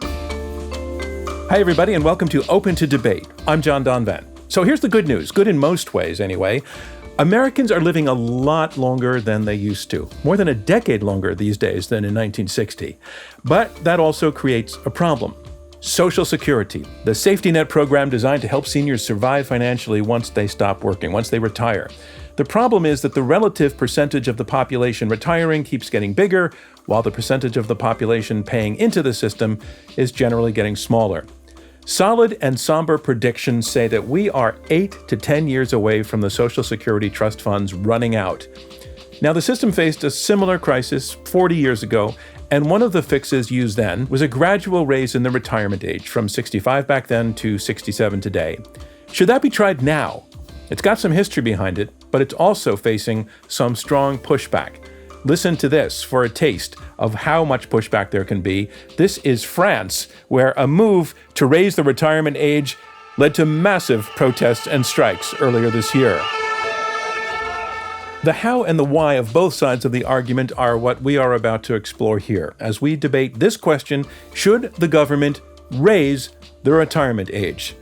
Hi, everybody, and welcome to Open to Debate. I'm John Donvan. So here's the good news, good in most ways anyway. Americans are living a lot longer than they used to, more than a decade longer these days than in 1960. But that also creates a problem. Social Security, the safety net program designed to help seniors survive financially once they stop working, once they retire. The problem is that the relative percentage of the population retiring keeps getting bigger, while the percentage of the population paying into the system is generally getting smaller. Solid and somber predictions say that we are 8 to 10 years away from the Social Security trust funds running out. Now, the system faced a similar crisis 40 years ago, and one of the fixes used then was a gradual raise in the retirement age from 65 back then to 67 today. Should that be tried now? It's got some history behind it, but it's also facing some strong pushback. Listen to this for a taste of how much pushback there can be. This is France, where a move to raise the retirement age led to massive protests and strikes earlier this year. The how and the why of both sides of the argument are what we are about to explore here as we debate this question: should the government raise the retirement age?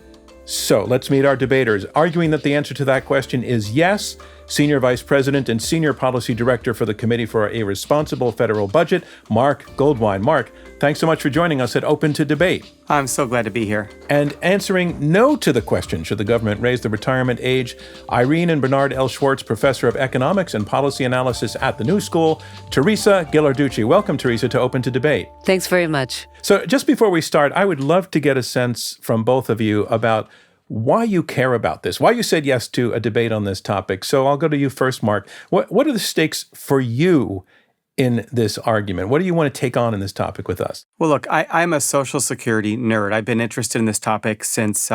So let's meet our debaters. Arguing that the answer to that question is yes, Senior Vice President and Senior Policy Director for the Committee for a Responsible Federal Budget, Mark Goldwine. Mark, thanks so much for joining us at Open to Debate. I'm so glad to be here. And answering no to the question, should the government raise the retirement age, Irene and Bernard L. Schwartz, Professor of Economics and Policy Analysis at the New School, Teresa Ghilarducci. Welcome, Teresa, to Open to Debate. Thanks very much. So just before we start, I would love to get a sense from both of you about why you care about this, why you said yes to a debate on this topic. So I'll go to you first, Mark. What are the stakes for you in this argument? What do you want to take on in this topic with us? Well, look, I'm a Social Security nerd. I've been interested in this topic since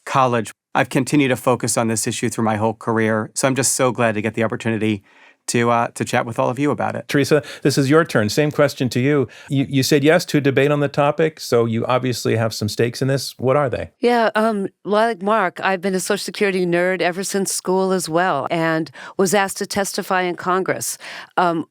college. I've continued to focus on this issue through my whole career. So I'm just so glad to get the opportunity to chat with all of you about it. Teresa, this is your turn. Same question to you. You said yes to a debate on the topic, so you obviously have some stakes in this. What are they? Yeah, like Mark, I've been a Social Security nerd ever since school as well, and was asked to testify in Congress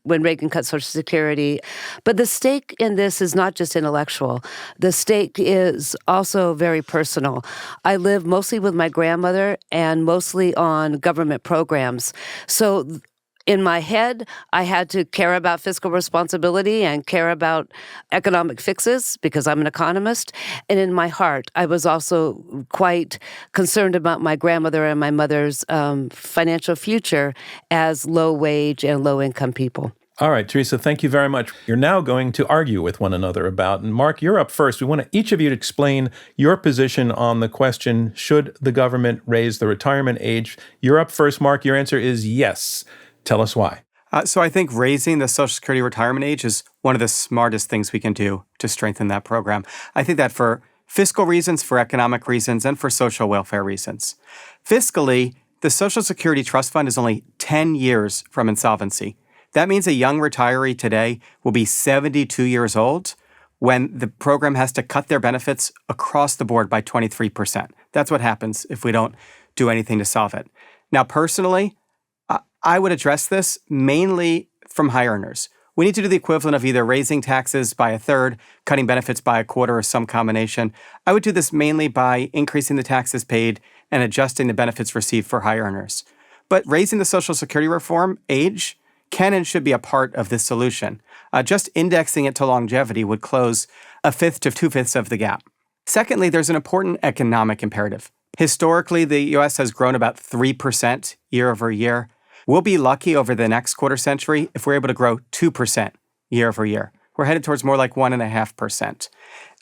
when Reagan cut Social Security. But the stake in this is not just intellectual. The stake is also very personal. I live mostly with my grandmother and mostly on government programs. So in my head, I had to care about fiscal responsibility and care about economic fixes because I'm an economist. And in my heart, I was also quite concerned about my grandmother and my mother's financial future as low-wage and low-income people. All right, Teresa, thank you very much. You're now going to argue with one another about, and Mark, you're up first. We want each of you to explain your position on the question, should the government raise the retirement age? You're up first, Mark. Your answer is yes. Tell us why. So I think raising the Social Security retirement age is one of the smartest things we can do to strengthen that program. I think that for fiscal reasons, for economic reasons, and for social welfare reasons. Fiscally, the Social Security Trust Fund is only 10 years from insolvency. That means a young retiree today will be 72 years old when the program has to cut their benefits across the board by 23%. That's what happens if we don't do anything to solve it. Now, personally, I would address this mainly from high earners. We need to do the equivalent of either raising taxes by a third, cutting benefits by a quarter, or some combination. I would do this mainly by increasing the taxes paid and adjusting the benefits received for high earners. But raising the Social Security reform age can and should be a part of this solution. Just indexing it to longevity would close a fifth to two-fifths of the gap. Secondly, there's an important economic imperative. Historically, the U.S. has grown about 3% year over year. We'll be lucky over the next quarter century if we're able to grow 2% year over year. We're headed towards more like 1.5%.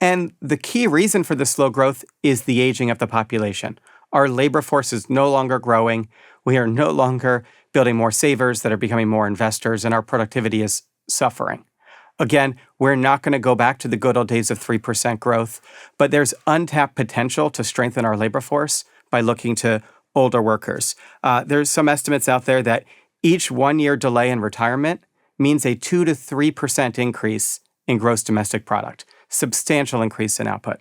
And the key reason for this slow growth is the aging of the population. Our labor force is no longer growing. We are no longer building more savers that are becoming more investors, and our productivity is suffering. Again, we're not going to go back to the good old days of 3% growth, but there's untapped potential to strengthen our labor force by looking to older workers. There's some estimates out there that each 1 year delay in retirement means a 2 to 3% increase in gross domestic product, substantial increase in output.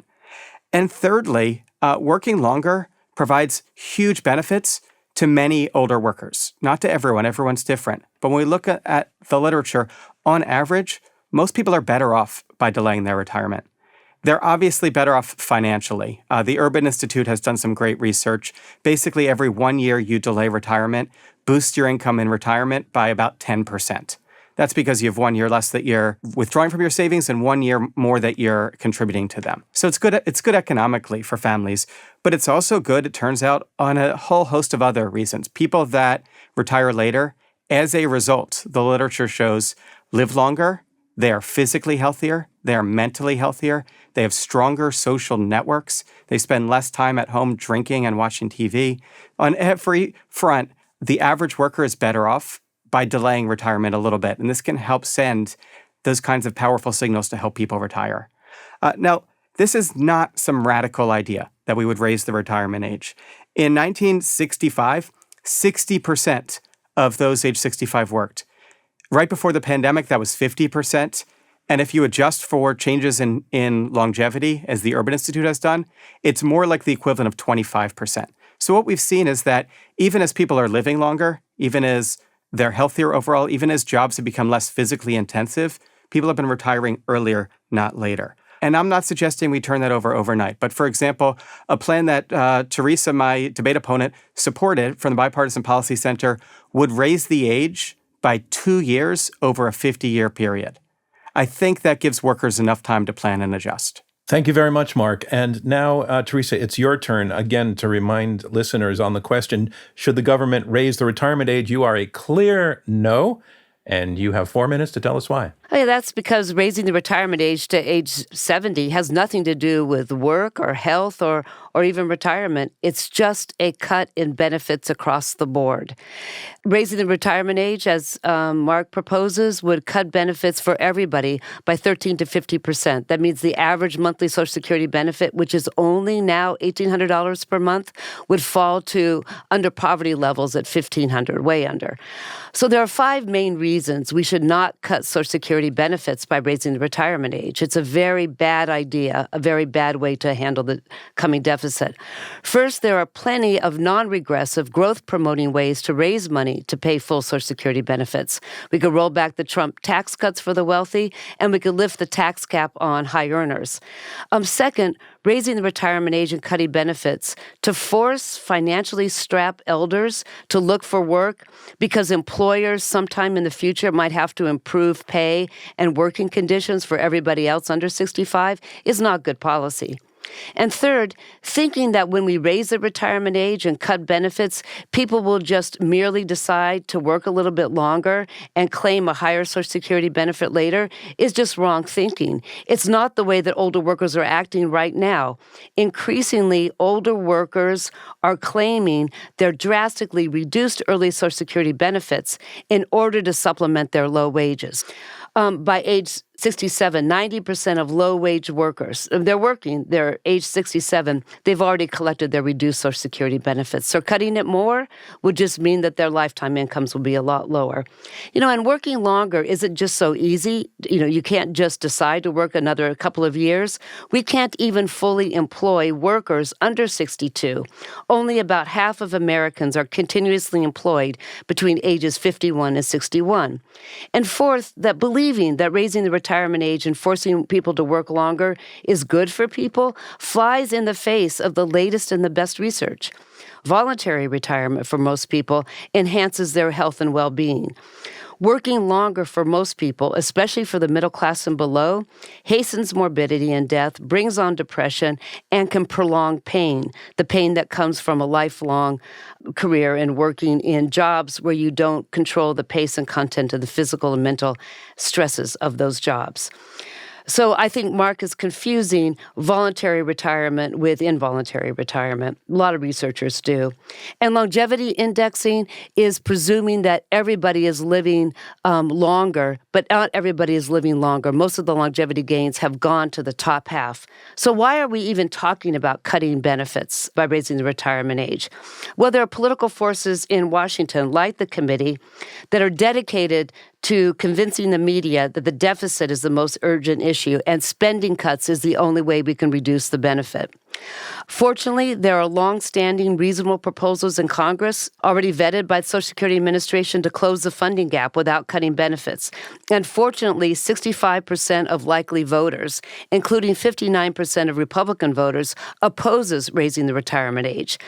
And thirdly, working longer provides huge benefits to many older workers. Not to everyone, everyone's different. But when we look at the literature, on average, most people are better off by delaying their retirement. They're obviously better off financially. The Urban Institute has done some great research. Basically, every 1 year you delay retirement boosts your income in retirement by about 10%. That's because you have 1 year less that you're withdrawing from your savings and 1 year more that you're contributing to them. So it's good economically for families, but it's also good, it turns out, on a whole host of other reasons. People that retire later, as a result, the literature shows, live longer, they are physically healthier, they are mentally healthier, they have stronger social networks, they spend less time at home drinking and watching TV. On every front, the average worker is better off by delaying retirement a little bit. And this can help send those kinds of powerful signals to help people retire. Now, this is not some radical idea that we would raise the retirement age. In 1965, 60% of those age 65 worked. Right before the pandemic, that was 50%. And if you adjust for changes in longevity, as the Urban Institute has done, it's more like the equivalent of 25%. So what we've seen is that even as people are living longer, even as they're healthier overall, even as jobs have become less physically intensive, people have been retiring earlier, not later. And I'm not suggesting we turn that over overnight. But for example, a plan that Teresa, my debate opponent, supported from the Bipartisan Policy Center would raise the age by 2 years over a 50-year period. I think that gives workers enough time to plan and adjust. Thank you very much, Mark. And now, Teresa, it's your turn again to remind listeners on the question, should the government raise the retirement age? You are a clear no, and you have 4 minutes to tell us why. Hey, that's because raising the retirement age to age 70 has nothing to do with work or health or even retirement. It's just a cut in benefits across the board. Raising the retirement age, as Mark proposes, would cut benefits for everybody by 13 to 50%. That means the average monthly Social Security benefit, which is only now $1,800 per month, would fall to under poverty levels at $1,500, way under. So there are 5 main reasons we should not cut Social Security benefits by raising the retirement age. It's a very bad idea, a very bad way to handle the coming deficit. First, there are plenty of non-regressive, growth-promoting ways to raise money to pay full Social Security benefits. We could roll back the Trump tax cuts for the wealthy, and we could lift the tax cap on high earners. Second, raising the retirement age and cutting benefits to force financially strapped elders to look for work because employers sometime in the future might have to improve pay and working conditions for everybody else under 65 is not good policy. And third, thinking that when we raise the retirement age and cut benefits, people will just merely decide to work a little bit longer and claim a higher Social Security benefit later is just wrong thinking. It's not the way that older workers are acting right now. Increasingly, older workers are claiming their drastically reduced early Social Security benefits in order to supplement their low wages. By age 67, 90% of low-wage workers, they're working, they're age 67, they've already collected their reduced Social Security benefits. So cutting it more would just mean that their lifetime incomes will be a lot lower. And working longer isn't just so easy. You can't just decide to work another couple of years. We can't even fully employ workers under 62. Only about half of Americans are continuously employed between ages 51 and 61. And fourth, that believing that raising the retirement age and forcing people to work longer is good for people flies in the face of the latest and the best research. Voluntary retirement for most people enhances their health and well-being. Working longer for most people, especially for the middle class and below, hastens morbidity and death, brings on depression, and can prolong pain, the pain that comes from a lifelong career and working in jobs where you don't control the pace and content of the physical and mental stresses of those jobs. So I think Mark is confusing voluntary retirement with involuntary retirement. A lot of researchers do. And longevity indexing is presuming that everybody is living longer, but not everybody is living longer. Most of the longevity gains have gone to the top half. So why are we even talking about cutting benefits by raising the retirement age? Well, there are political forces in Washington, like the committee, that are dedicated to convincing the media that the deficit is the most urgent issue and spending cuts is the only way we can reduce the benefit. Fortunately, there are long-standing reasonable proposals in Congress already vetted by the Social Security Administration to close the funding gap without cutting benefits. And fortunately, 65% of likely voters, including 59% of Republican voters, opposes raising the retirement age.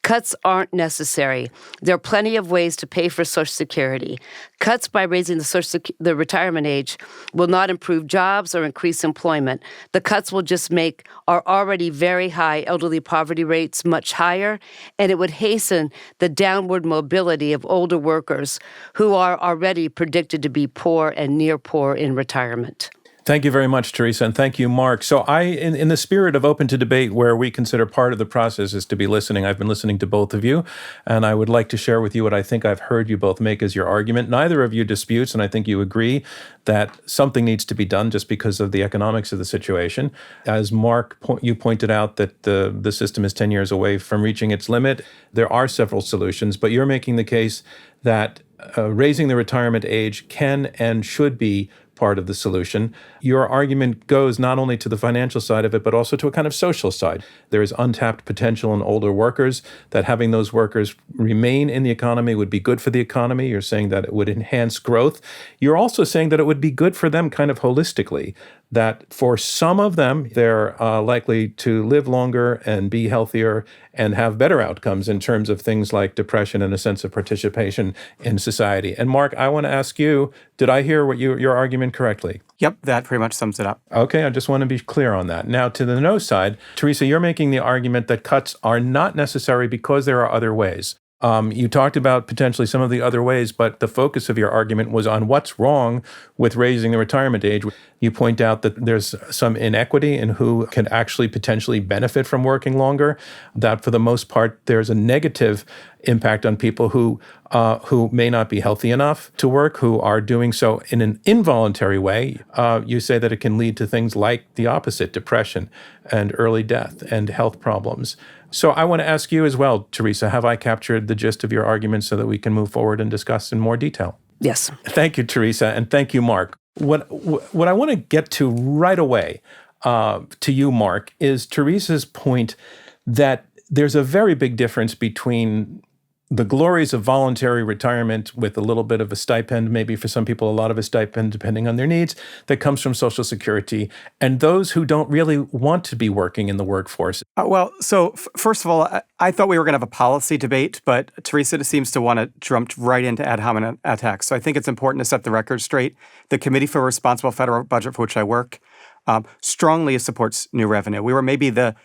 Cuts aren't necessary. There are plenty of ways to pay for Social Security. Cuts by raising the retirement age will not improve jobs or increase employment. The cuts will just make our already very high elderly poverty rates much higher, and it would hasten the downward mobility of older workers who are already predicted to be poor and near poor in retirement. Thank you very much, Teresa, and thank you, Mark. So in the spirit of open to debate, where we consider part of the process is to be listening, I've been listening to both of you, and I would like to share with you what I think I've heard you both make as your argument. Neither of you disputes, and I think you agree that something needs to be done just because of the economics of the situation. As Mark, you pointed out that the system is 10 years away from reaching its limit. There are several solutions, but you're making the case that raising the retirement age can and should be part of the solution. Your argument goes not only to the financial side of it, but also to a kind of social side. There is untapped potential in older workers, that having those workers remain in the economy would be good for the economy. You're saying that it would enhance growth. You're also saying that it would be good for them kind of holistically, that for some of them, they're likely to live longer and be healthier and have better outcomes in terms of things like depression and a sense of participation in society. And Mark, I want to ask you, did I hear what your argument correctly? Yep, that pretty much sums it up. Okay, I just want to be clear on that. Now, to the no side, Teresa, you're making the argument that cuts are not necessary because there are other ways. You talked about potentially some of the other ways, but the focus of your argument was on what's wrong with raising the retirement age. You point out that there's some inequity in who can actually potentially benefit from working longer, that for the most part, there's a negative impact on people who may not be healthy enough to work, who are doing so in an involuntary way. You say that it can lead to things like the opposite, depression and early death and health problems. So I want to ask you as well, Teresa, have I captured the gist of your argument so that we can move forward and discuss in more detail? Yes. Thank you, Teresa, and thank you, Mark. What I want to get to right away, to you, Mark, is Teresa's point that there's a very big difference between the glories of voluntary retirement with a little bit of a stipend, maybe for some people a lot of a stipend depending on their needs, that comes from Social Security, and those who don't really want to be working in the workforce. First of all, I thought we were going to have a policy debate, but Teresa seems to want to jump right into ad hominem attacks. So I think it's important to set the record straight. The Committee for Responsible Federal Budget, for which I work, strongly supports new revenue. We were maybe the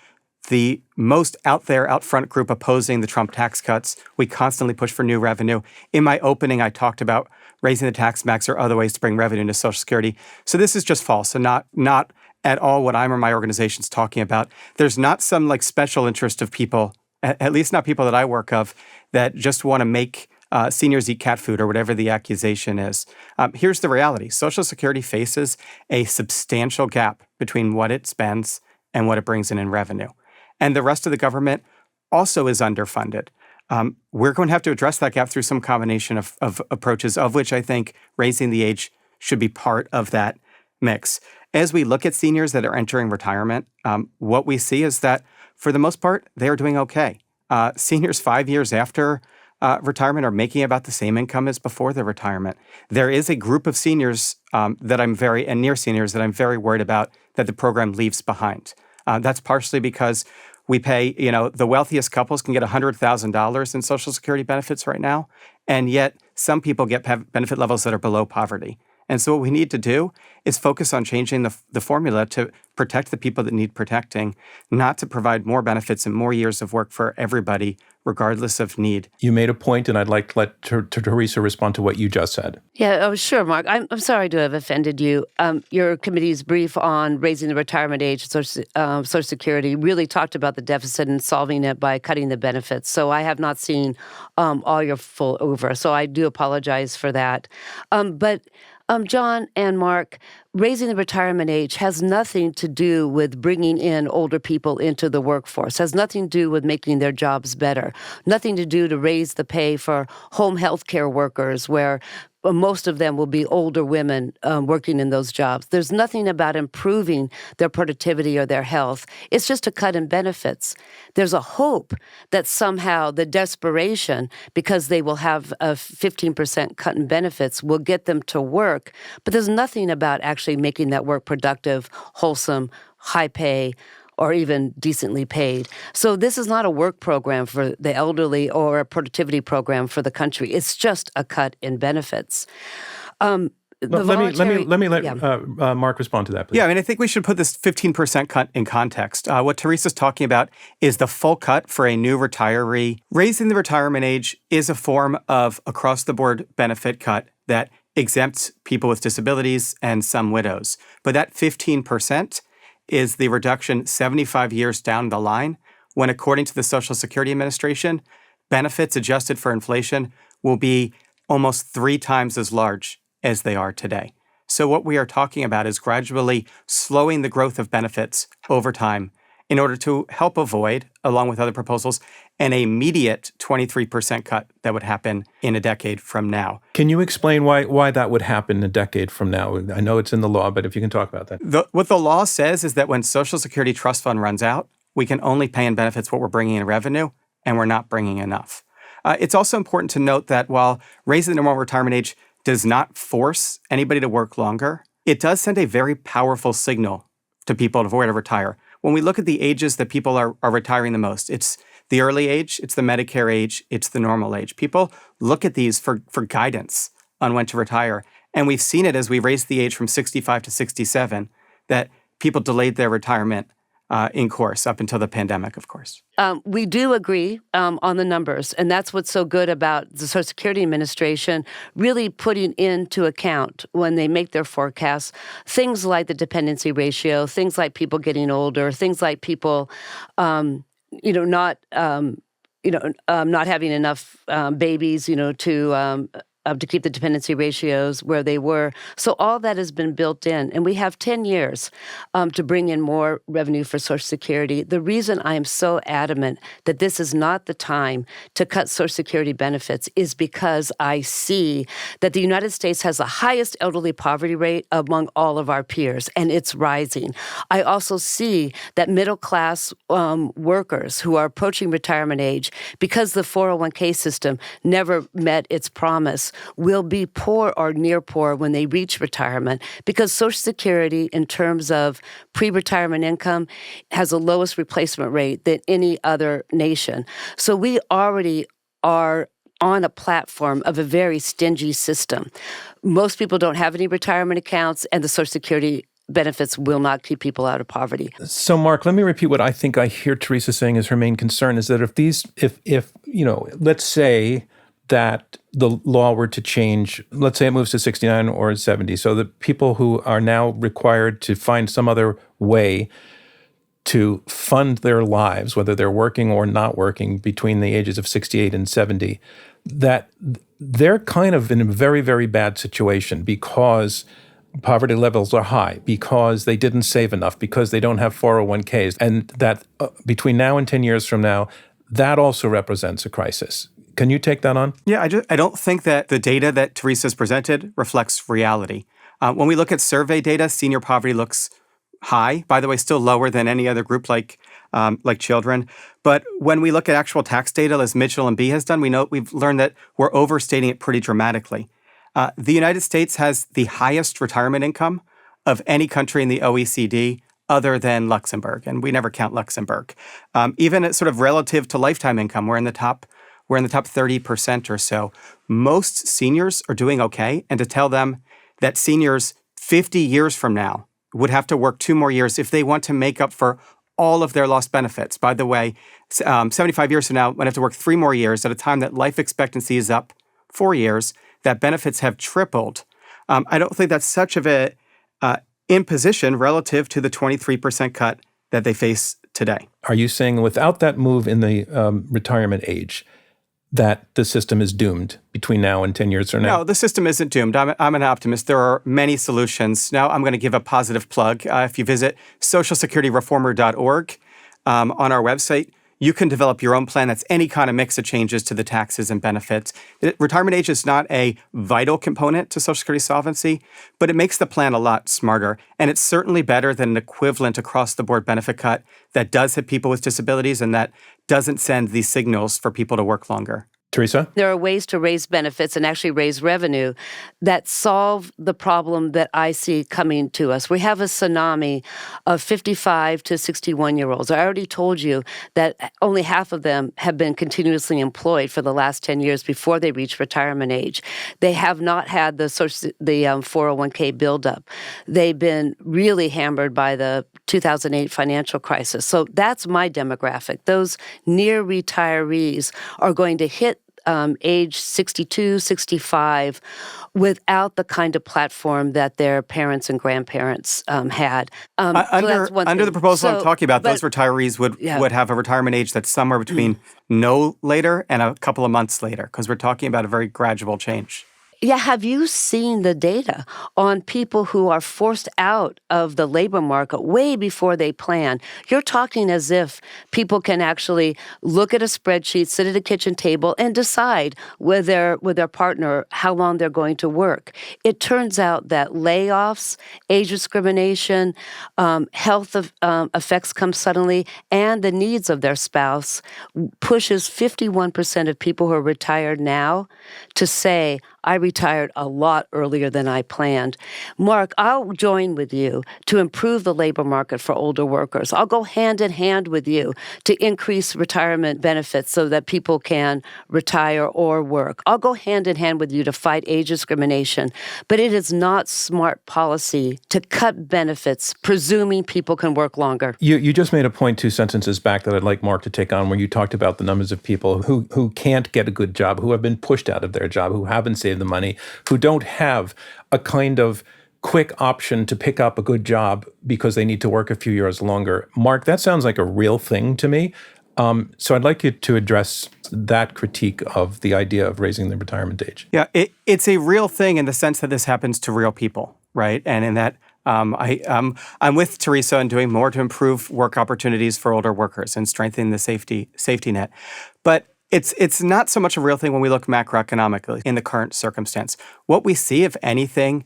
most out front group opposing the Trump tax cuts. We constantly push for new revenue. In my opening, I talked about raising the tax max or other ways to bring revenue into Social Security. So this is just false and not at all what I'm or my organization's talking about. There's not some like special interest of people, at least not people that I work of, that just want to make seniors eat cat food or whatever the accusation is. Here's the reality. Social Security faces a substantial gap between what it spends and what it brings in revenue. And the rest of the government also is underfunded. We're going to have to address that gap through some combination of approaches, of which I think raising the age should be part of that mix. As we look at seniors that are entering retirement, what we see is that, for the most part, they are doing okay. Seniors 5 years after retirement are making about the same income as before their retirement. There is a group of seniors and near seniors that I'm very worried about that the program leaves behind. That's partially because we pay, the wealthiest couples can get $100,000 in Social Security benefits right now, and yet some people have benefit levels that are below poverty. And so what we need to do is focus on changing the formula to protect the people that need protecting, not to provide more benefits and more years of work for everybody, regardless of need. You made a point, and I'd like to let Teresa respond to what you just said. Yeah, sure, Mark. I'm sorry to have offended you. Your committee's brief on raising the retirement age of Social Security really talked about the deficit and solving it by cutting the benefits. So I have not seen all your full over. So I do apologize for that. But John and Mark, raising the retirement age has nothing to do with bringing in older people into the workforce, has nothing to do with making their jobs better, nothing to do to raise the pay for home health care workers where most of them will be older women working in those jobs. There's nothing about improving their productivity or their health. It's just a cut in benefits. There's a hope that somehow the desperation, because they will have a 15% cut in benefits, will get them to work. But there's nothing about actually making that work productive, wholesome, high pay, or even decently paid. So this is not a work program for the elderly or a productivity program for the country. It's just a cut in benefits. Let me let Mark respond to that, please. Yeah, I mean, I think we should put this 15% cut in context. What Teresa's talking about is the full cut for a new retiree. Raising the retirement age is a form of across-the-board benefit cut that exempts people with disabilities and some widows. But that 15% is the reduction 75 years down the line, when, according to the Social Security Administration, benefits adjusted for inflation will be almost 3 times as large as they are today. So what we are talking about is gradually slowing the growth of benefits over time in order to help avoid, along with other proposals, an immediate 23% cut that would happen in a decade from now. Can you explain why that would happen a decade from now? I know it's in the law, but if you can talk about that. What the law says is that when Social Security Trust Fund runs out, we can only pay in benefits what we're bringing in revenue, and we're not bringing enough. It's also important to note that while raising the normal retirement age does not force anybody to work longer, it does send a very powerful signal to people to avoid or retire. When we look at the ages that people are retiring the most, it's the early age, it's the Medicare age, it's the normal age. People look at these for guidance on when to retire. And we've seen it as we raised the age from 65 to 67, that people delayed their retirement in course up until the pandemic, of course. We do agree on the numbers, and that's what's so good about the Social Security Administration really putting into account when they make their forecasts things like the dependency ratio, things like people getting older, things like people, not having enough babies, to keep the dependency ratios where they were. So all that has been built in. And we have 10 years to bring in more revenue for Social Security. The reason I am so adamant that this is not the time to cut Social Security benefits is because I see that the United States has the highest elderly poverty rate among all of our peers, and it's rising. I also see that middle-class workers who are approaching retirement age, because the 401k system never met its promise, will be poor or near poor when they reach retirement, because Social Security, in terms of pre-retirement income, has the lowest replacement rate than any other nation. So we already are on a platform of a very stingy system. Most people don't have any retirement accounts, and the Social Security benefits will not keep people out of poverty. So, Mark, let me repeat what I think I hear Teresa saying is her main concern, is that if let's say that the law were to change, let's say it moves to 69 or 70, so that people who are now required to find some other way to fund their lives, whether they're working or not working between the ages of 68 and 70, that they're kind of in a very, very bad situation because poverty levels are high, because they didn't save enough, because they don't have 401ks, and that between now and 10 years from now, that also represents a crisis. Can you take that on? Yeah, I don't think that the data that Teresa's presented reflects reality. When we look at survey data, senior poverty looks high, by the way, still lower than any other group like children. But when we look at actual tax data, as Mitchell and B has done, we've learned that we're overstating it pretty dramatically. The United States has the highest retirement income of any country in the OECD other than Luxembourg, and we never count Luxembourg. Even at sort of relative to lifetime income, we're in the top 30% or so. Most seniors are doing okay, and to tell them that seniors 50 years from now would have to work 2 more years if they want to make up for all of their lost benefits. By the way, 75 years from now, would have to work 3 more years at a time that life expectancy is up 4 years, that benefits have tripled. I don't think that's such of a imposition relative to the 23% cut that they face today. Are you saying without that move in the retirement age, that the system is doomed between now and 10 years from now? No, the system isn't doomed. I'm an optimist. There are many solutions. Now I'm going to give a positive plug. If you visit socialsecurityreformer.org on our website, you can develop your own plan that's any kind of mix of changes to the taxes and benefits. Retirement age is not a vital component to Social Security solvency, but it makes the plan a lot smarter. And it's certainly better than an equivalent across-the-board benefit cut that does hit people with disabilities and that doesn't send these signals for people to work longer. Teresa? There are ways to raise benefits and actually raise revenue that solve the problem that I see coming to us. We have a tsunami of 55 to 61-year-olds. I already told you that only half of them have been continuously employed for the last 10 years before they reach retirement age. They have not had the 401k buildup. They've been really hammered by the 2008 financial crisis. So that's my demographic. Those near retirees are going to hit age 62, 65 without the kind of platform that their parents and grandparents had. Under the proposal I'm talking about, those retirees would have a retirement age that's somewhere between no later and a couple of months later, because we're talking about a very gradual change. Yeah, have you seen the data on people who are forced out of the labor market way before they plan? You're talking as if people can actually look at a spreadsheet, sit at a kitchen table, and decide with their partner how long they're going to work. It turns out that layoffs, age discrimination, health effects come suddenly, and the needs of their spouse pushes 51% of people who are retired now to say, I retired a lot earlier than I planned. Mark, I'll join with you to improve the labor market for older workers. I'll go hand in hand with you to increase retirement benefits so that people can retire or work. I'll go hand in hand with you to fight age discrimination. But it is not smart policy to cut benefits, presuming people can work longer. You just made a point 2 sentences back that I'd like Mark to take on, where you talked about the numbers of people who can't get a good job, who have been pushed out of their job, who haven't saved the money, who don't have a kind of quick option to pick up a good job because they need to work a few years longer. Mark, that sounds like a real thing to me. So I'd like you to address that critique of the idea of raising the retirement age. Yeah, it's a real thing in the sense that this happens to real people, right? And in that I'm with Teresa in doing more to improve work opportunities for older workers and strengthening the safety net. But it's not so much a real thing when we look macroeconomically in the current circumstance. What we see, if anything,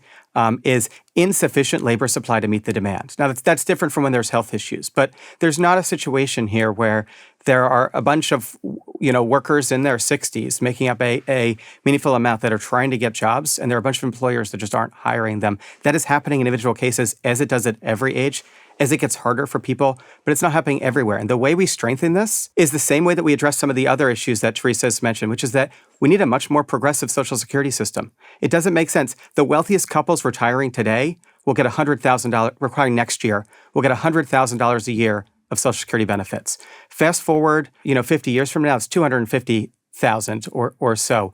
is insufficient labor supply to meet the demand. Now, that's different from when there's health issues, but there's not a situation here where there are a bunch of workers in their 60s making up a meaningful amount that are trying to get jobs, and there are a bunch of employers that just aren't hiring them. That is happening in individual cases, as it does at every age, as it gets harder for people, but it's not happening everywhere. And the way we strengthen this is the same way that we address some of the other issues that Teresa has mentioned, which is that we need a much more progressive Social Security system. It doesn't make sense. The wealthiest couples retiring today will get $100,000, retiring next year, will get $100,000 a year of Social Security benefits. Fast forward, 50 years from now, it's $250,000 or so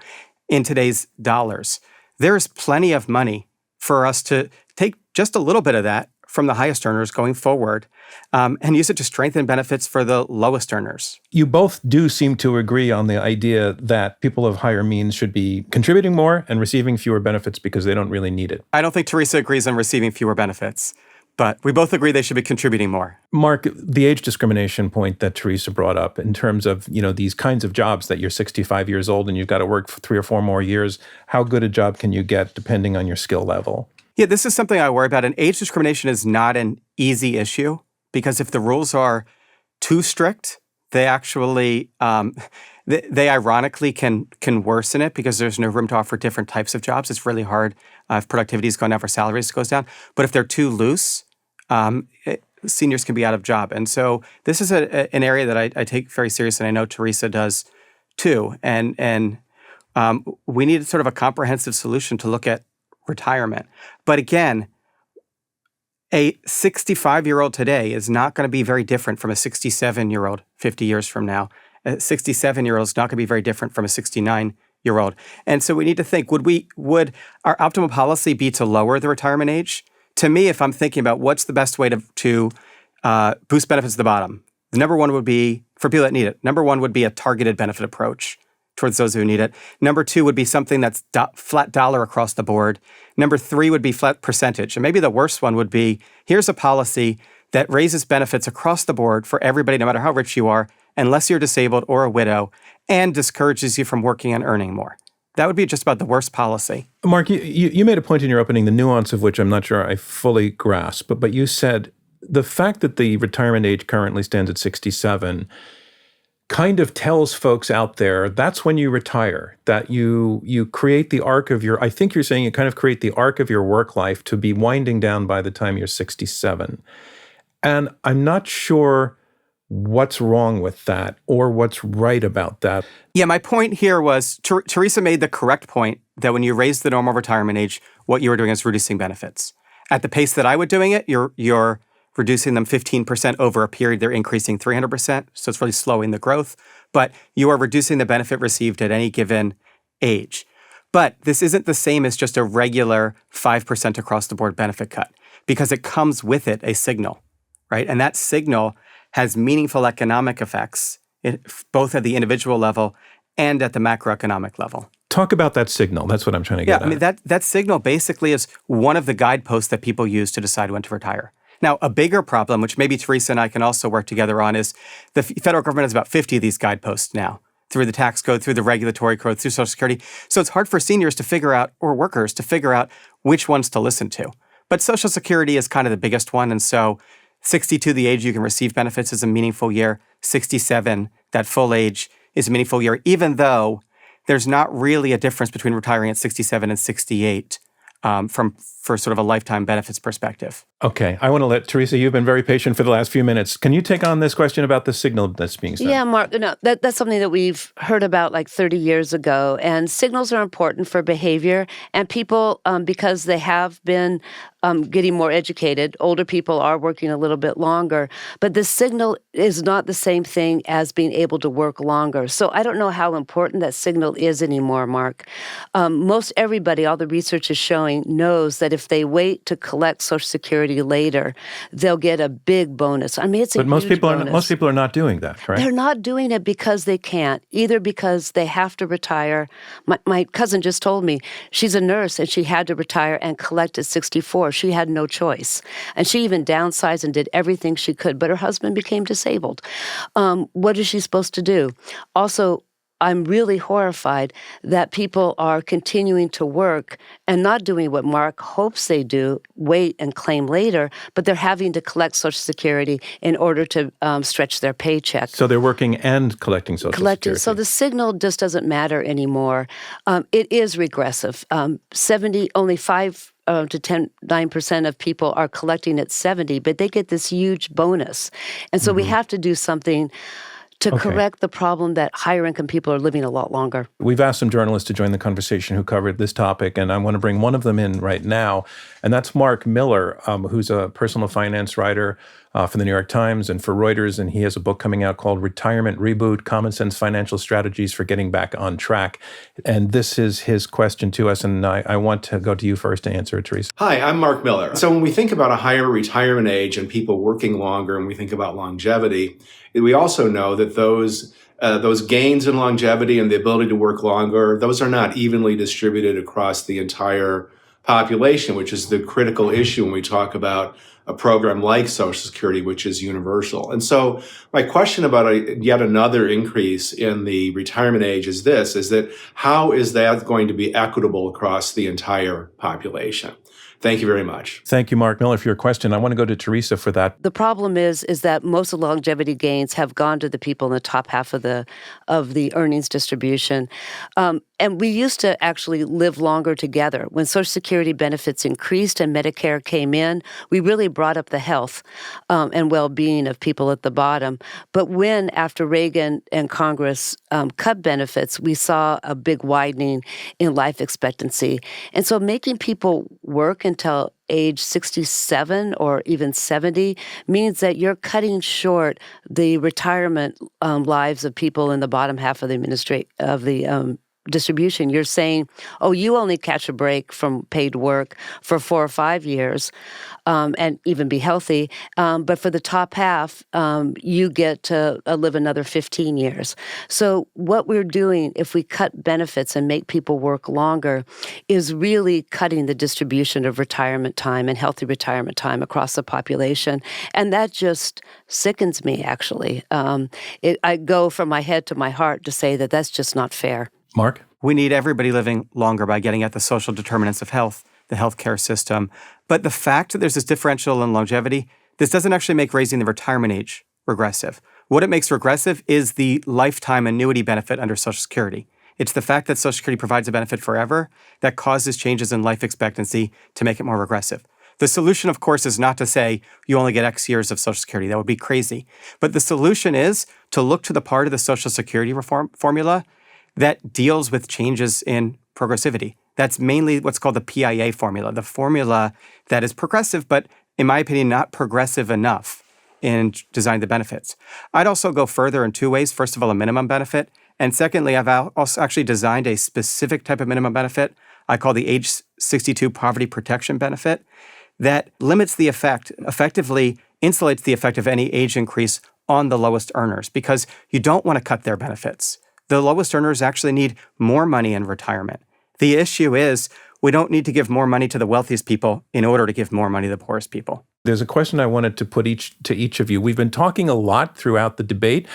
in today's dollars. There is plenty of money for us to take just a little bit of that from the highest earners going forward and use it to strengthen benefits for the lowest earners. You both do seem to agree on the idea that people of higher means should be contributing more and receiving fewer benefits because they don't really need it. I don't think Teresa agrees on receiving fewer benefits, but we both agree they should be contributing more. Mark, the age discrimination point that Teresa brought up in terms of, these kinds of jobs that you're 65 years old and you've got to work for 3 or 4 more years, how good a job can you get depending on your skill level? Yeah, this is something I worry about. And age discrimination is not an easy issue because if the rules are too strict, they actually, they ironically can worsen it because there's no room to offer different types of jobs. It's really hard if productivity is going down, for salaries goes down. But if they're too loose, seniors can be out of job. And so this is an area that I take very seriously, and I know Teresa does too. And we need sort of a comprehensive solution to look at retirement. But again, a 65-year-old today is not going to be very different from a 67-year-old 50 years from now. A 67-year-old is not going to be very different from a 69-year-old. And so we need to think, would our optimal policy be to lower the retirement age? To me, if I'm thinking about what's the best way to boost benefits at the bottom, the number one would be, for people that need it, number one would be a targeted benefit approach towards those who need it. Number 2 would be something that's flat dollar across the board. Number 3 would be flat percentage. And maybe the worst one would be, here's a policy that raises benefits across the board for everybody, no matter how rich you are, unless you're disabled or a widow, and discourages you from working and earning more. That would be just about the worst policy. Mark, you made a point in your opening, the nuance of which I'm not sure I fully grasp, but you said the fact that the retirement age currently stands at 67 kind of tells folks out there that's when you retire, that you create the arc of your, I think you're saying you kind of create the arc of your work life to be winding down by the time you're 67. And I'm not sure what's wrong with that or what's right about that. Yeah, my point here was Teresa made the correct point that when you raise the normal retirement age, what you were doing is reducing benefits. At the pace that I was doing it, you're reducing them 15% over a period. They're increasing 300%, so it's really slowing the growth. But you are reducing the benefit received at any given age. But this isn't the same as just a regular 5% across-the-board benefit cut because it comes with it a signal, right? And that signal has meaningful economic effects, both at the individual level and at the macroeconomic level. Talk about that signal. That's what I'm trying to get at. Yeah, I mean, that signal basically is one of the guideposts that people use to decide when to retire. Now, a bigger problem, which maybe Teresa and I can also work together on, is the federal government has about 50 of these guideposts now, through the tax code, through the regulatory code, through Social Security. So it's hard for seniors to figure out, or workers to figure out which ones to listen to. But Social Security is kind of the biggest one, and so 62, the age you can receive benefits, is a meaningful year. 67, that full age, is a meaningful year, even though there's not really a difference between retiring at 67 and 68 for sort of a lifetime benefits perspective. Okay. I want to let Teresa, you've been very patient for the last few minutes. Can you take on this question about the signal that's being sent? Yeah, Mark, no, that's something that we've heard about like 30 years ago. And signals are important for behavior. And people, because they have been getting more educated, older people are working a little bit longer. But the signal is not the same thing as being able to work longer. So I don't know how important that signal is anymore, Mark. Most everybody, all the research is showing, knows that if they wait to collect Social Security later, they'll get a big bonus. I mean, it's a huge bonus. But most people are not doing that, right? They're not doing it because they can't, either because they have to retire. My cousin just told me she's a nurse and she had to retire and collect at 64. She had no choice. And she even downsized and did everything she could, but her husband became disabled. What is she supposed to do? Also, I'm really horrified that people are continuing to work and not doing what Mark hopes they do, wait and claim later, but they're having to collect Social Security in order to stretch their paycheck. So they're working and collecting Social Security. So the signal just doesn't matter anymore. It is regressive. Only 5 to 9% of people are collecting at 70, but they get this huge bonus. And so we have to do something to correct the problem that higher income people are living a lot longer. We've asked some journalists to join the conversation who covered this topic, and I want to bring one of them in right now, and that's Mark Miller, who's a personal finance writer for the New York Times and for Reuters, and he has a book coming out called Retirement Reboot, Common Sense Financial Strategies for Getting Back on Track. And this is his question to us, and I want to go to you first to answer it, Teresa. Hi, I'm Mark Miller. So when we think about a higher retirement age and people working longer, and we think about longevity, we also know that those gains in longevity and the ability to work longer, those are not evenly distributed across the entire population, which is the critical issue when we talk about a program like Social Security, which is universal. And so my question about yet another increase in the retirement age is that how is that going to be equitable across the entire population? Thank you very much. Thank you, Mark Miller, for your question. I want to go to Teresa for that. The problem is that most of the longevity gains have gone to the people in the top half of the earnings distribution. And we used to actually live longer together. When Social Security benefits increased and Medicare came in, we really brought up the health and well-being of people at the bottom. But when, after Reagan and Congress cut benefits, we saw a big widening in life expectancy. And so making people work until age 67 or even 70 means that you're cutting short the retirement lives of people in the bottom half of the distribution. You're saying, oh, you only catch a break from paid work for 4 or 5 years and even be healthy. But for the top half, you get to live another 15 years. So what we're doing, if we cut benefits and make people work longer, is really cutting the distribution of retirement time and healthy retirement time across the population. And that just sickens me, actually. I go from my head to my heart to say that that's just not fair. Mark? We need everybody living longer by getting at the social determinants of health, the healthcare system. But the fact that there's this differential in longevity, this doesn't actually make raising the retirement age regressive. What it makes regressive is the lifetime annuity benefit under Social Security. It's the fact that Social Security provides a benefit forever that causes changes in life expectancy to make it more regressive. The solution, of course, is not to say you only get X years of Social Security. That would be crazy. But the solution is to look to the part of the Social Security reform formula that deals with changes in progressivity. That's mainly what's called the PIA formula, the formula that is progressive, but in my opinion, not progressive enough in designing the benefits. I'd also go further in 2 ways. First of all, a minimum benefit. And secondly, I've also actually designed a specific type of minimum benefit I call the age 62 poverty protection benefit that limits the effect, effectively insulates the effect of any age increase on the lowest earners because you don't want to cut their benefits. The lowest earners actually need more money in retirement. The issue is we don't need to give more money to the wealthiest people in order to give more money to the poorest people. There's a question I wanted to put to each of you. We've been talking a lot throughout the debate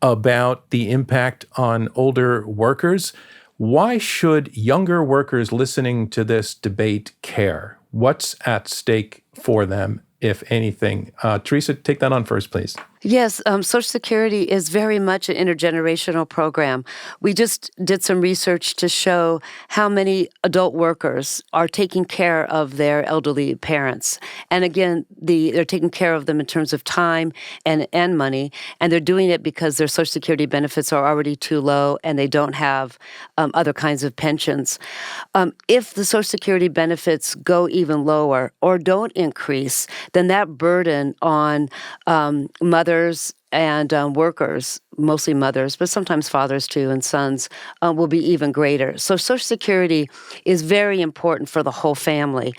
about the impact on older workers. Why should younger workers listening to this debate care? What's at stake for them, if anything? Teresa, take that on first, please. Yes, Social Security is very much an intergenerational program. We just did some research to show how many adult workers are taking care of their elderly parents. And again, they're taking care of them in terms of time and money, and they're doing it because their Social Security benefits are already too low and they don't have other kinds of pensions. If the Social Security benefits go even lower or don't increase, then that burden on mothers and workers, mostly mothers, but sometimes fathers too, and sons, will be even greater. So Social Security is very important for the whole family.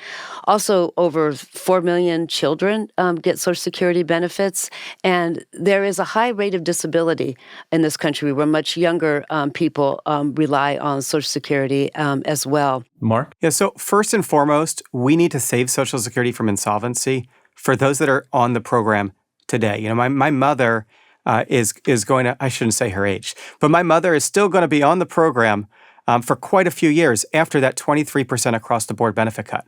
Also, over 4 million children get Social Security benefits, and there is a high rate of disability in this country where much younger people rely on Social Security as well. Mark? Yeah, so first and foremost, we need to save Social Security from insolvency for those that are on the program today. You know, my mother is going to, I shouldn't say her age, but my mother is still going to be on the program for quite a few years after that 23% across the board benefit cut.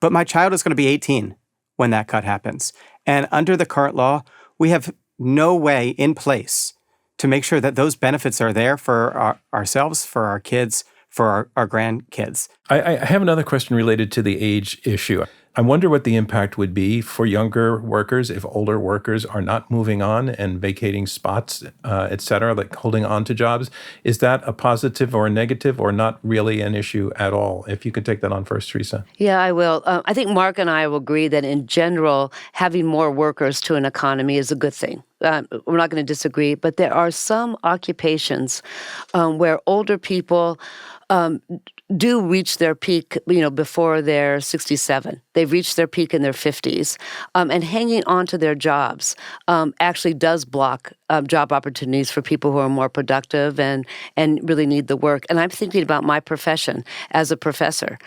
But my child is going to be 18 when that cut happens. And under the current law, we have no way in place to make sure that those benefits are there for ourselves, for our kids, for our grandkids. I have another question related to the age issue. I wonder what the impact would be for younger workers if older workers are not moving on and vacating spots, et cetera, like holding on to jobs. Is that a positive or a negative or not really an issue at all? If you could take that on first, Teresa. Yeah, I will. I think Mark and I will agree that in general, having more workers to an economy is a good thing. We're not going to disagree, but there are some occupations where older people do reach their peak, before they're 67. They've reached their peak in their 50s. And hanging on to their jobs actually does block job opportunities for people who are more productive and really need the work. And I'm thinking about my profession as a professor.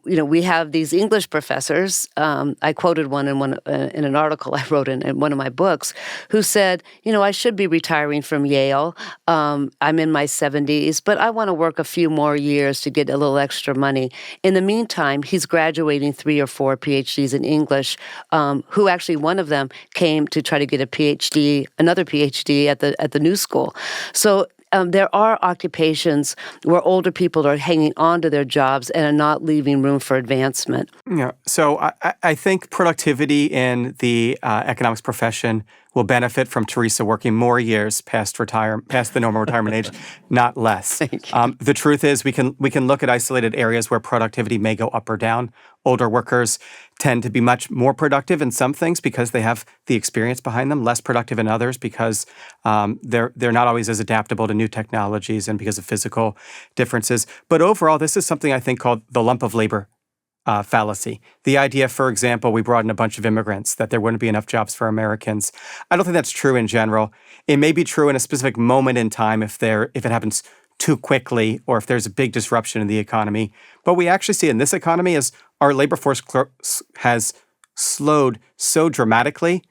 We have these English professors. I quoted one in an article I wrote in one of my books, who said, I should be retiring from Yale. I'm in my 70s, but I want to work a few more years to get a little extra money. In the meantime, he's graduating 3 or 4 PhDs in English, who actually one of them came to try to get another PhD at the New School. So there are occupations where older people are hanging on to their jobs and are not leaving room for advancement. Yeah. So I think productivity in the economics profession will benefit from Teresa working more years past the normal retirement age, not less. The truth is, we can look at isolated areas where productivity may go up or down. Older workers tend to be much more productive in some things because they have the experience behind them, less productive in others because they're not always as adaptable to new technologies and because of physical differences. But overall, this is something I think called the lump of labor fallacy. The idea, for example, we brought in a bunch of immigrants, that there wouldn't be enough jobs for Americans. I don't think that's true in general. It may be true in a specific moment in time if it happens too quickly or if there's a big disruption in the economy. But we actually see in this economy is our labor force has slowed so dramatically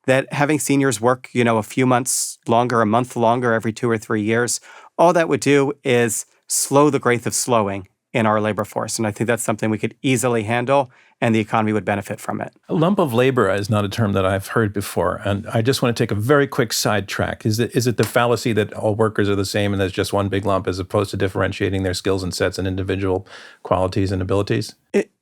that having seniors work, a few months longer, a month longer every 2 or 3 years, all that would do is slow the growth of slowing in our labor force. And I think that's something we could easily handle and the economy would benefit from it. A lump of labor is not a term that I've heard before. And I just want to take a very quick sidetrack. Is it the fallacy that all workers are the same and there's just one big lump as opposed to differentiating their skills and sets and individual qualities and abilities?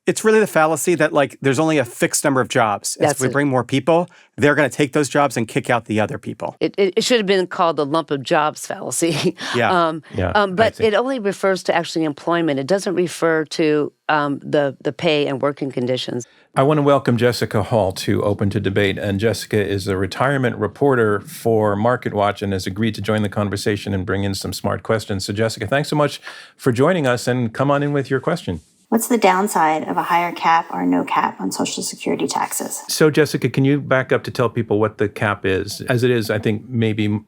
It's really the fallacy that there's only a fixed number of jobs. As we bring more people, they're going to take those jobs and kick out the other people. It should have been called the lump of jobs fallacy. But it only refers to actually employment. It doesn't refer to the pay and working conditions. I want to welcome Jessica Hall to Open to Debate. And Jessica is a retirement reporter for MarketWatch and has agreed to join the conversation and bring in some smart questions. So Jessica, thanks so much for joining us and come on in with your question. What's the downside of a higher cap or no cap on Social Security taxes? So, Jessica, can you back up to tell people what the cap is? As it is, I think maybe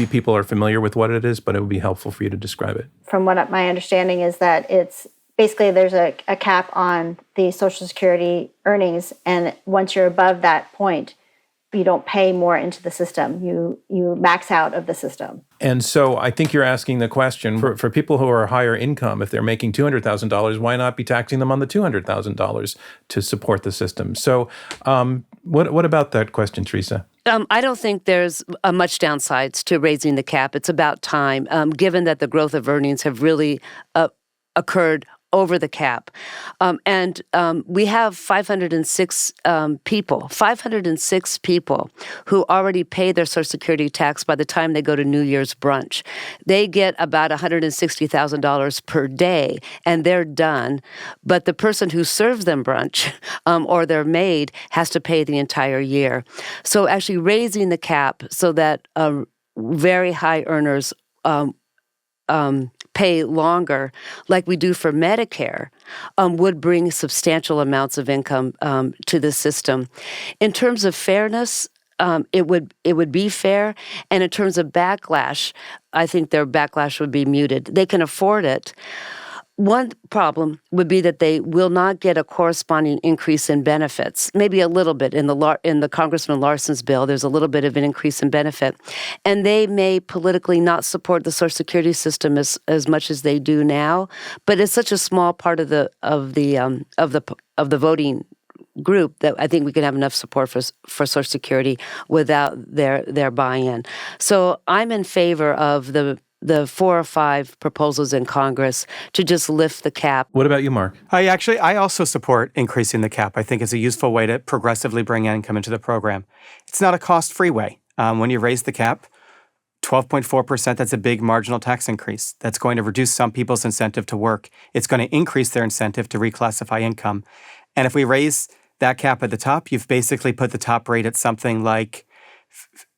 people are familiar with what it is, but it would be helpful for you to describe it. From what my understanding is that it's basically there's a cap on the Social Security earnings, and once you're above that point, you don't pay more into the system. You max out of the system. And so I think you're asking the question, for people who are higher income, if they're making $200,000, why not be taxing them on the $200,000 to support the system? So what about that question, Teresa? I don't think there's much downsides to raising the cap. It's about time, given that the growth of earnings have really occurred over the cap. And we have 506 people who already pay their Social Security tax by the time they go to New Year's brunch. They get about $160,000 per day, and they're done. But the person who serves them brunch or their maid has to pay the entire year. So actually raising the cap so that very high earners pay longer, like we do for Medicare, would bring substantial amounts of income to the system. In terms of fairness, it would be fair, and in terms of backlash, I think their backlash would be muted. They can afford it. One problem would be that they will not get a corresponding increase in benefits. Maybe a little bit in the Congressman Larson's bill. There's a little bit of an increase in benefit, and they may politically not support the Social Security system as much as they do now. But it's such a small part of the voting group that I think we can have enough support for Social Security without their buy-in. So I'm in favor of the 4 or 5 proposals in Congress to just lift the cap. What about you, Mark? I also support increasing the cap. I think it's a useful way to progressively bring income into the program. It's not a cost-free way. When you raise the cap, 12.4%, that's a big marginal tax increase. That's going to reduce some people's incentive to work. It's going to increase their incentive to reclassify income. And if we raise that cap at the top, you've basically put the top rate at something like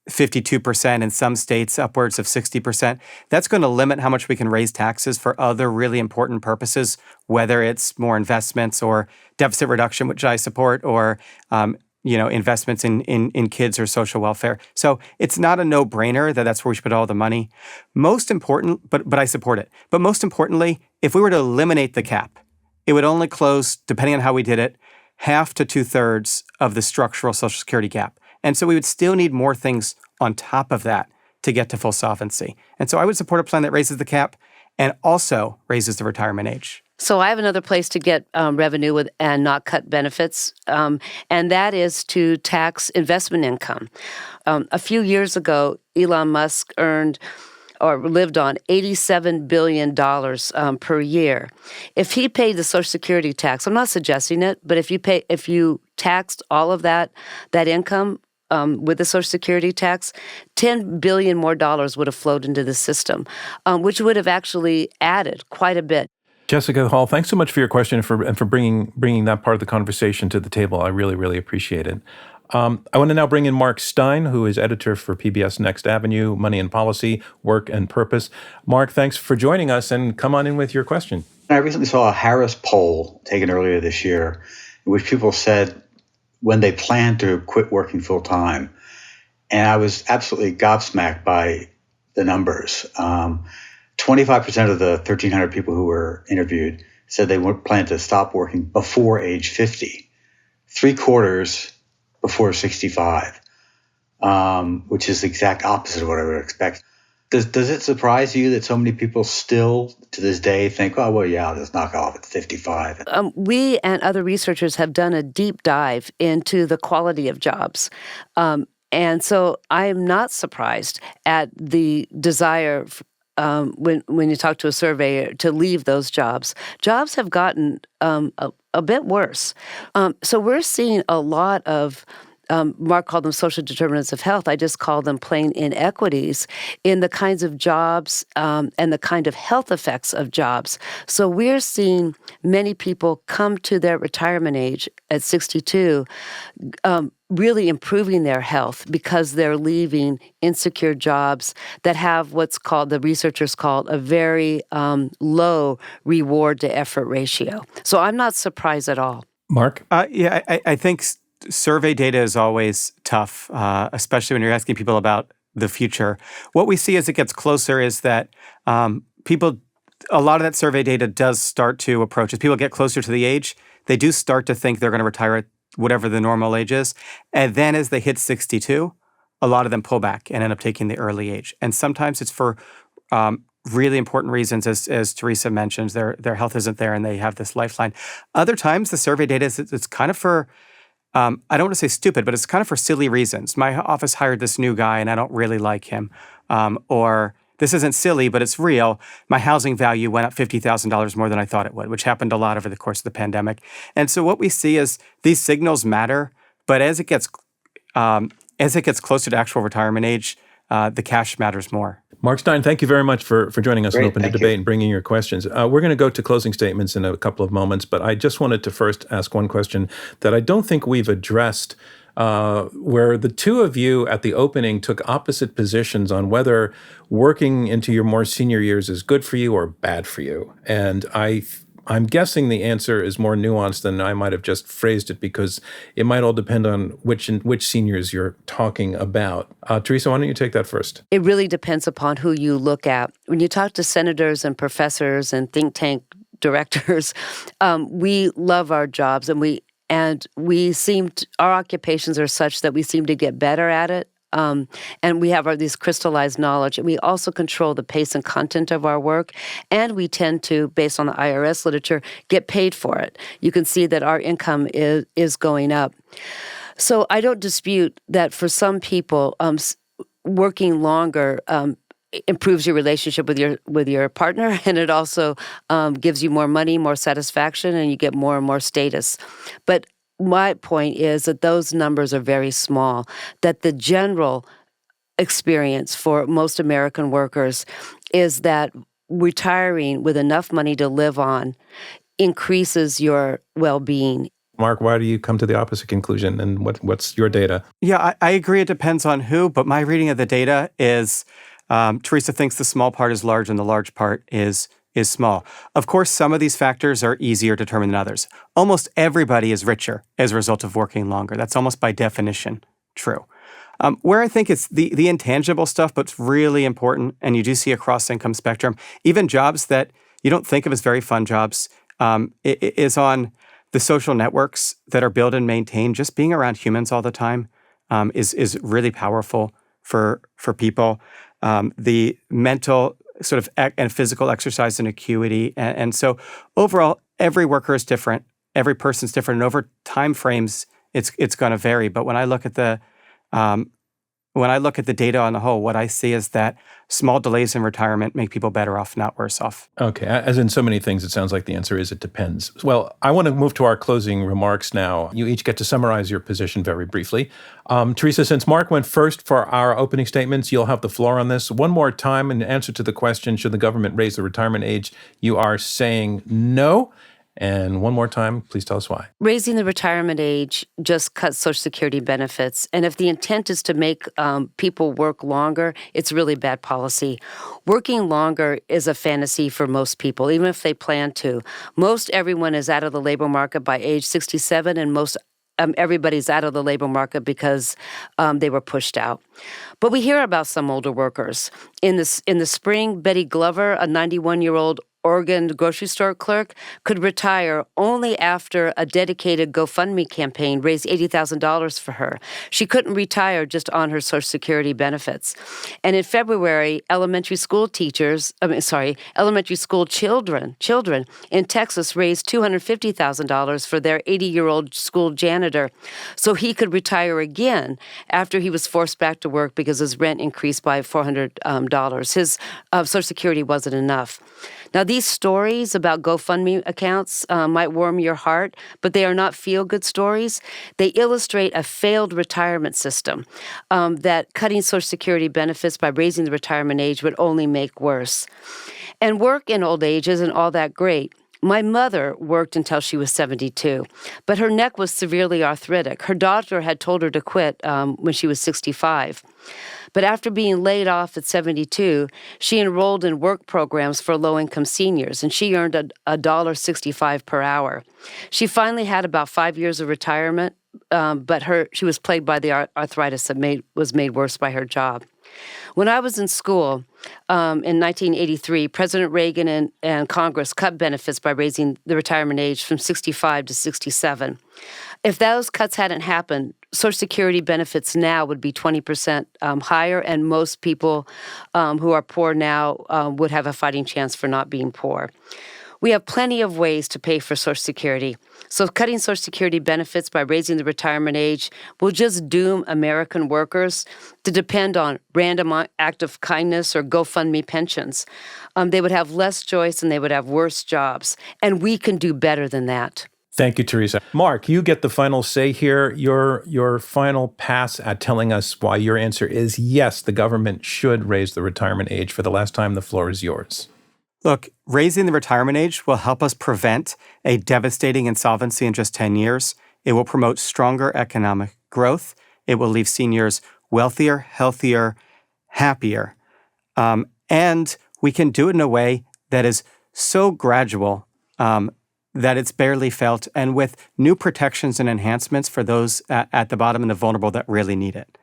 52%, in some states upwards of 60%. That's going to limit how much we can raise taxes for other really important purposes, whether it's more investments or deficit reduction, which I support, or investments in kids or social welfare. So it's not a no-brainer that's where we should put all the money. Most important, but I support it. But most importantly, if we were to eliminate the cap, it would only close, depending on how we did it, half to 2/3 of the structural Social Security gap. And so we would still need more things on top of that to get to full solvency. And so I would support a plan that raises the cap and also raises the retirement age. So I have another place to get revenue with and not cut benefits, and that is to tax investment income. A few years ago, Elon Musk earned or lived on $87 billion per year. If he paid the Social Security tax, I'm not suggesting it, but if you taxed all of that income, with the Social Security tax, $10 billion more would have flowed into the system, which would have actually added quite a bit. Jessica Hall, thanks so much for your question and for bringing that part of the conversation to the table. I really, really appreciate it. I want to now bring in Mark Stein, who is editor for PBS Next Avenue, Money and Policy, Work and Purpose. Mark, thanks for joining us, and come on in with your question. I recently saw a Harris poll taken earlier this year in which people said when they plan to quit working full time. And I was absolutely gobsmacked by the numbers. 25% of the 1,300 people who were interviewed said they would plan to stop working before age 50. 3/4 before 65, which is the exact opposite of what I would expect. Does it surprise you that so many people still, to this day, think, oh, well, yeah, I'll just knock off at 55? We and other researchers have done a deep dive into the quality of jobs. And so I am not surprised at the desire when you talk to a surveyor to leave those jobs. Jobs have gotten a bit worse. So we're seeing a lot of Mark called them social determinants of health. I just call them plain inequities in the kinds of jobs and the kind of health effects of jobs. So we're seeing many people come to their retirement age at 62 really improving their health because they're leaving insecure jobs that have what's called, the researchers call, a very low reward to effort ratio. So I'm not surprised at all. Mark? I think survey data is always tough, especially when you're asking people about the future. What we see as it gets closer is that a lot of that survey data does start to approach. As people get closer to the age, they do start to think they're going to retire at whatever the normal age is. And then as they hit 62, a lot of them pull back and end up taking the early age. And sometimes it's for really important reasons, as Teresa mentioned, their health isn't there and they have this lifeline. Other times the survey data it's kind of for I don't want to say stupid, but it's kind of for silly reasons. My office hired this new guy and I don't really like him. Or this isn't silly, but it's real. My housing value went up $50,000 more than I thought it would, which happened a lot over the course of the pandemic. And so what we see is these signals matter, but as it gets closer to actual retirement age, the cash matters more. Mark Stein, thank you very much for joining us Great, on Open to Debate and bringing your questions. We're going to go to closing statements in a couple of moments, but I just wanted to first ask one question that I don't think we've addressed, where the two of you at the opening took opposite positions on whether working into your more senior years is good for you or bad for you. And I'm guessing the answer is more nuanced than I might have just phrased it, because it might all depend on which seniors you're talking about. Teresa, why don't you take that first? It really depends upon who you look at. When you talk to senators and professors and think tank directors, we love our jobs, and our occupations are such that we seem to get better at it. And we have these crystallized knowledge, and we also control the pace and content of our work, and we tend to, based on the IRS literature, get paid for it. You can see that our income is going up. So I don't dispute that for some people, working longer improves your relationship with your partner, and it also gives you more money, more satisfaction, and you get more and more status. But my point is that those numbers are very small, that the general experience for most American workers is that retiring with enough money to live on increases your well-being. Mark, why do you come to the opposite conclusion, and what's your data? Yeah, I agree it depends on who, but my reading of the data is Teresa thinks the small part is large and the large part is small. Of course, some of these factors are easier to determine than others. Almost everybody is richer as a result of working longer. That's almost by definition true. Where I think it's the intangible stuff, but it's really important, and you do see across income spectrum, even jobs that you don't think of as very fun jobs, is on the social networks that are built and maintained. Just being around humans all the time is really powerful for people. The mental sort of and physical exercise and acuity. And so overall, every worker is different. Every person's different. And over time frames, it's going to vary. But when I look at the When I look at the data on the whole, what I see is that small delays in retirement make people better off, not worse off. Okay. As in so many things, it sounds like the answer is it depends. Well, I want to move to our closing remarks now. You each get to summarize your position very briefly. Teresa, since Mark went first for our opening statements, you'll have the floor on this. One more time, in answer to the question, should the government raise the retirement age, you are saying no. And one more time, please tell us why. Raising the retirement age just cuts Social Security benefits. And if the intent is to make people work longer, it's really bad policy. Working longer is a fantasy for most people, even if they plan to. Most everyone is out of the labor market by age 67, and most everybody's out of the labor market because they were pushed out. But we hear about some older workers. In the spring, Betty Glover, a 91-year-old Oregon grocery store clerk, could retire only after a dedicated GoFundMe campaign raised $80,000 for her. She couldn't retire just on her Social Security benefits. And in February, elementary school children in Texas raised $250,000 for their 80-year-old school janitor so he could retire again after he was forced back to work because his rent increased by $400. His Social Security wasn't enough. Now, these stories about GoFundMe accounts might warm your heart, but they are not feel-good stories. They illustrate a failed retirement system that cutting Social Security benefits by raising the retirement age would only make worse. And work in old age isn't all that great. My mother worked until she was 72, but her neck was severely arthritic. Her doctor had told her to quit when she was 65. But after being laid off at 72, she enrolled in work programs for low-income seniors, and she earned $1.65 per hour. She finally had about 5 years of retirement, but she was plagued by the arthritis that was made worse by her job. When I was in school in 1983, President Reagan and Congress cut benefits by raising the retirement age from 65 to 67. If those cuts hadn't happened, Social Security benefits now would be 20% higher, and most people who are poor now would have a fighting chance for not being poor. We have plenty of ways to pay for Social Security. So cutting Social Security benefits by raising the retirement age will just doom American workers to depend on random act of kindness or GoFundMe pensions. They would have less choice and they would have worse jobs. And we can do better than that. Thank you, Teresa. Mark, you get the final say here. Your final pass at telling us why your answer is yes, the government should raise the retirement age. For the last time, the floor is yours. Look, raising the retirement age will help us prevent a devastating insolvency in just 10 years. It will promote stronger economic growth. It will leave seniors wealthier, healthier, happier. And we can do it in a way that is so gradual that it's barely felt, and with new protections and enhancements for those at the bottom and the vulnerable that really need it.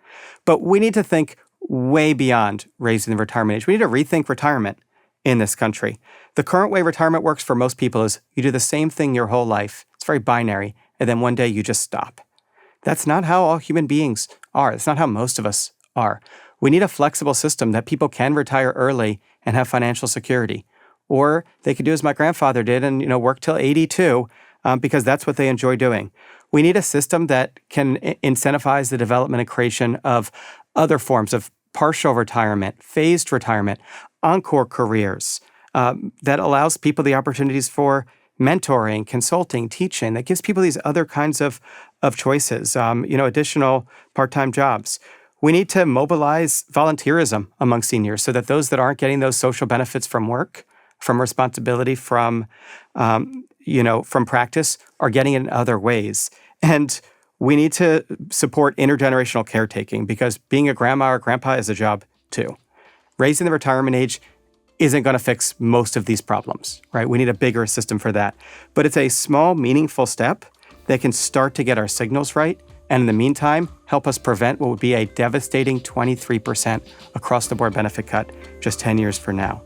But we need to think way beyond raising the retirement age. We need to rethink retirement in this country. The current way retirement works for most people is you do the same thing your whole life. It's very binary, and then one day you just stop. That's not how all human beings are. That's not how most of us are. We need a flexible system that people can retire early and have financial security. Or they could do as my grandfather did and work till 82 because that's what they enjoy doing. We need a system that can incentivize the development and creation of other forms of partial retirement, phased retirement, encore careers that allows people the opportunities for mentoring, consulting, teaching, that gives people these other kinds of choices, additional part-time jobs. We need to mobilize volunteerism among seniors so that those that aren't getting those social benefits from work, from responsibility, from practice, are getting it in other ways. And we need to support intergenerational caretaking because being a grandma or grandpa is a job too. Raising the retirement age isn't going to fix most of these problems, right? We need a bigger system for that. But it's a small, meaningful step that can start to get our signals right. And in the meantime, help us prevent what would be a devastating 23% across-the-board benefit cut just 10 years from now.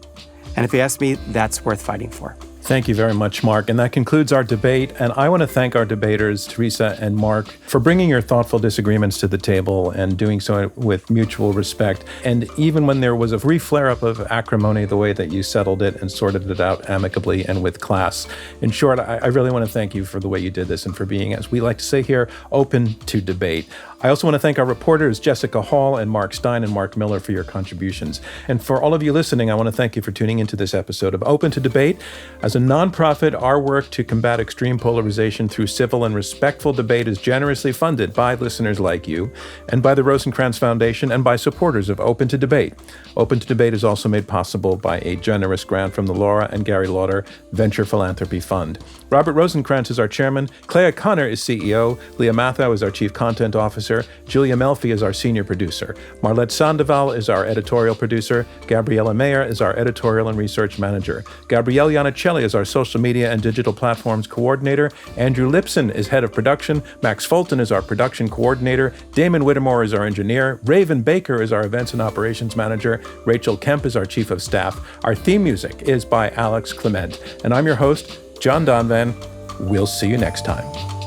And if you ask me, that's worth fighting for. Thank you very much, Mark. And that concludes our debate. And I want to thank our debaters, Teresa and Mark, for bringing your thoughtful disagreements to the table and doing so with mutual respect. And even when there was a brief flare-up of acrimony, the way that you settled it and sorted it out amicably and with class. In short, I really want to thank you for the way you did this and for being, as we like to say here, open to debate. I also want to thank our reporters, Jessica Hall and Mark Stein and Mark Miller, for your contributions. And for all of you listening, I want to thank you for tuning into this episode of Open to Debate. As a nonprofit, our work to combat extreme polarization through civil and respectful debate is generously funded by listeners like you, and by the Rosencrantz Foundation, and by supporters of Open to Debate. Open to Debate is also made possible by a generous grant from the Laura and Gary Lauder Venture Philanthropy Fund. Robert Rosencrantz is our chairman, Clea Connor is CEO, Leah Mathau is our chief content officer, Julia Melfi is our senior producer, Marlette Sandoval is our editorial producer, Gabriella Mayer is our editorial and research manager, Gabrielle Iannicelli is our social media and digital platforms coordinator, Andrew Lipson is head of production, Max Fulton is our production coordinator, Damon Whittemore is our engineer, Raven Baker is our events and operations manager, Rachel Kemp is our chief of staff. Our theme music is by Alex Clement. And I'm your host, John Donvan. We'll see you next time.